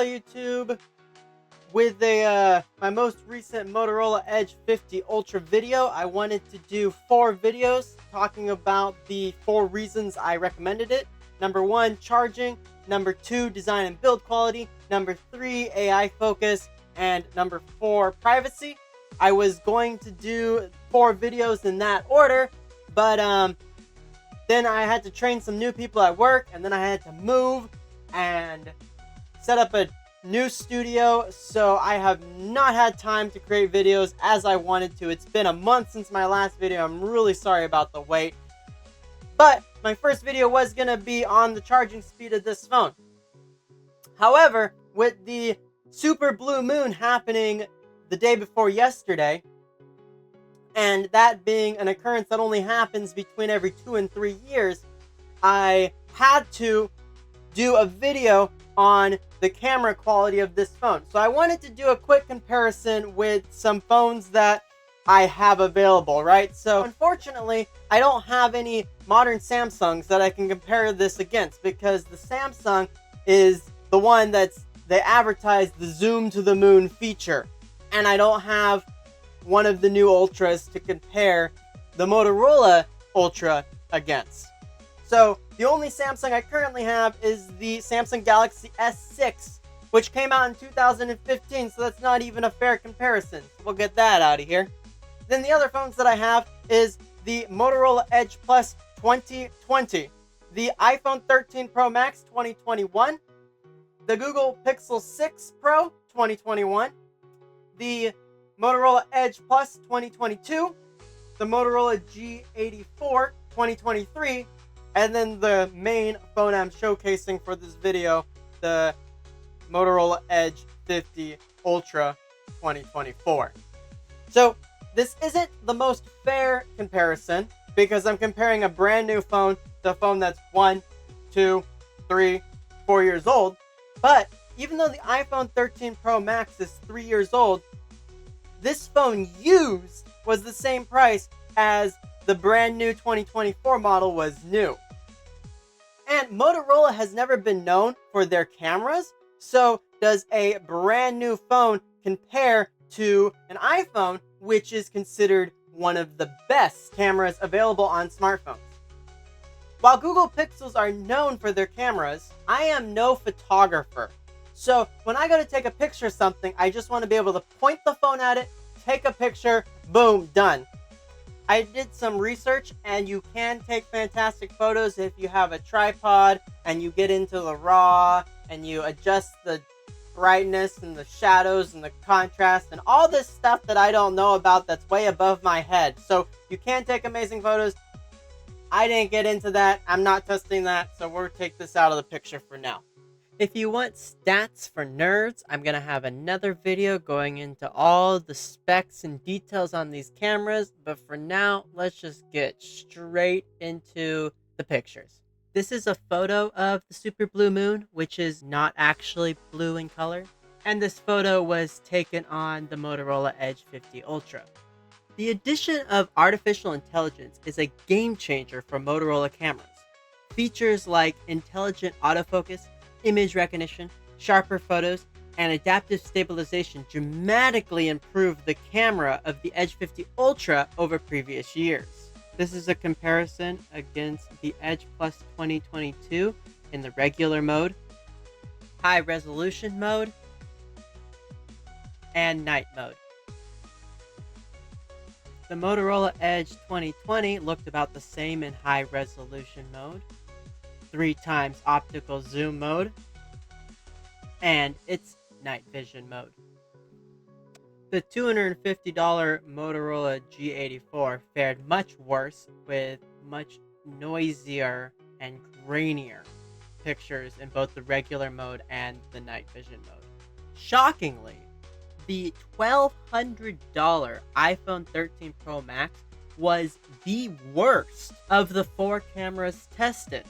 YouTube with my most recent Motorola Edge 50 Ultra video. I wanted to do 4 videos talking about the 4 reasons I recommended it. Number 1, charging. Number 2, design and build quality. Number 3, AI focus. And number 4, privacy. I was going to do 4 videos in that order, but then I had to train some new people at work, and then I had to move and set up a new studio, so I have not had time to create videos as I wanted to. It's been a month since my last video. I'm really sorry about the wait. But my first video was going to be on the charging speed of this phone. However, with the super blue moon happening the day before yesterday, and that being an occurrence that only happens between every 2 and 3 years, I had to do a video on the camera quality of this phone. So I wanted to do a quick comparison with some phones that I have available, right? So unfortunately, I don't have any modern Samsungs that I can compare this against, because the Samsung is the one they advertise the zoom to the moon feature, and I don't have one of the new Ultras to compare the Motorola Ultra against. So the only Samsung I currently have is the Samsung Galaxy S6, which came out in 2015, so that's not even a fair comparison. So we'll get that out of here. Then the other phones that I have is the Motorola Edge Plus 2020, the iPhone 13 Pro Max 2021, the Google Pixel 6 Pro 2021, the Motorola Edge Plus 2022, the Motorola G84 2023, and then the main phone I'm showcasing for this video, the Motorola Edge 50 Ultra 2024. So this isn't the most fair comparison, because I'm comparing a brand new phone to a phone that's 1, 2, 3, 4 years old. But even though the iPhone 13 Pro Max is 3 years old, this phone used was the same price as the brand new 2024 model was new. And Motorola has never been known for their cameras, so does a brand new phone compare to an iPhone, which is considered one of the best cameras available on smartphones? While Google Pixels are known for their cameras, I am no photographer. So when I go to take a picture of something, I just want to be able to point the phone at it, take a picture, boom, done. I did some research, and you can take fantastic photos if you have a tripod and you get into the RAW and you adjust the brightness and the shadows and the contrast and all this stuff that I don't know about that's way above my head. So you can take amazing photos. I didn't get into that. I'm not testing that, so we'll take this out of the picture for now. If you want stats for nerds, I'm going to have another video going into all the specs and details on these cameras, but for now, let's just get straight into the pictures. This is a photo of the super blue moon, which is not actually blue in color, and this photo was taken on the Motorola Edge 50 Ultra. The addition of artificial intelligence is a game changer for Motorola cameras. Features like intelligent autofocus, image recognition, sharper photos, and adaptive stabilization dramatically improve the camera of the Edge 50 Ultra over previous years. This is a comparison against the Edge Plus 2022 in the regular mode, high resolution mode, and night mode. The Motorola Edge 2020 looked about the same in high resolution mode, 3x optical zoom mode, and its night vision mode. The $250 Motorola G84 fared much worse, with much noisier and grainier pictures in both the regular mode and the night vision mode. Shockingly, the $1,200 iPhone 13 Pro Max was the worst of the 4 cameras tested,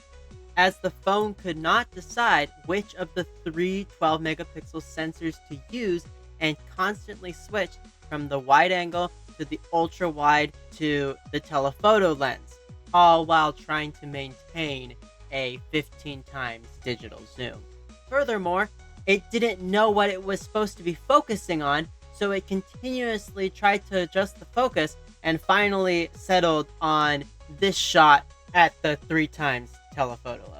as the phone could not decide which of the 3 12-megapixel sensors to use and constantly switched from the wide angle to the ultra wide to the telephoto lens, all while trying to maintain a 15 times digital zoom. Furthermore, it didn't know what it was supposed to be focusing on, so it continuously tried to adjust the focus and finally settled on this shot at the 3x telephoto level.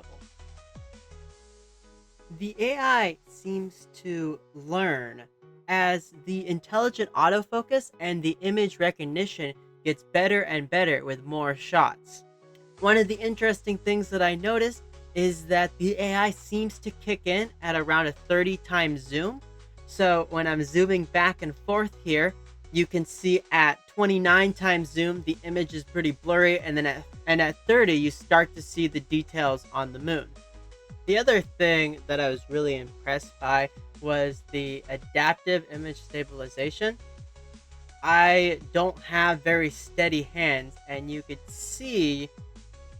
The AI seems to learn as the intelligent autofocus and the image recognition gets better and better with more shots. One of the interesting things that I noticed is that the AI seems to kick in at around a 30x zoom. So when I'm zooming back and forth here, you can see at 29x zoom, the image is pretty blurry, and then at 30, you start to see the details on the moon. The other thing that I was really impressed by was the adaptive image stabilization. I don't have very steady hands, and you could see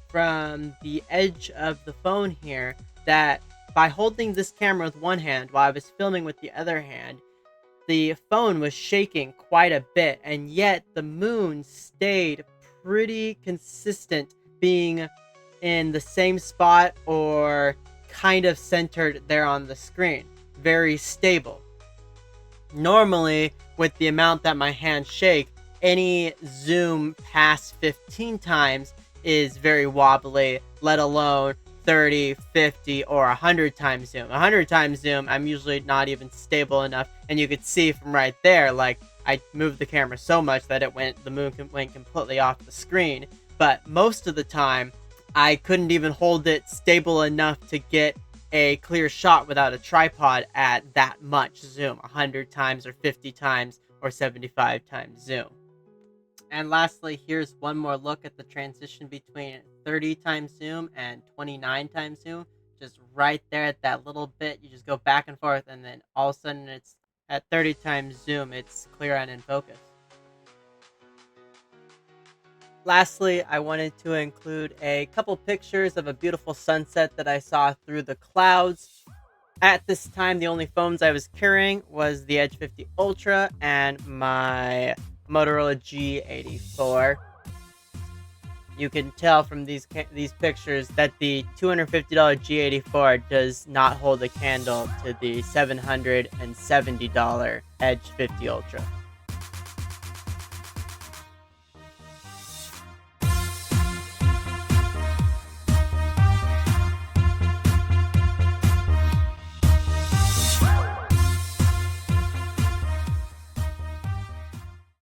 from the edge of the phone here that by holding this camera with one hand while I was filming with the other hand, the phone was shaking quite a bit, and yet the moon stayed pretty consistent, being in the same spot or kind of centered there on the screen. Very stable. Normally, with the amount that my hands shake, any zoom past 15 times is very wobbly, let alone 30, 50, or 100 times zoom. 100 times zoom, I'm usually not even stable enough, and you could see from right there, like, I moved the camera so much that the moon went completely off the screen. But most of the time, I couldn't even hold it stable enough to get a clear shot without a tripod at that much zoom, 100 times or 50 times or 75 times zoom. And lastly, here's one more look at the transition between 30 times zoom and 29 times zoom. Just right there at that little bit, you just go back and forth, and then all of a sudden it's at 30 times zoom, it's clear and in focus. Lastly, I wanted to include a couple pictures of a beautiful sunset that I saw through the clouds. At this time, the only phones I was carrying was the Edge 50 Ultra and my Motorola G84. You can tell from these pictures that the $250 G84 does not hold a candle to the $770 Edge 50 Ultra.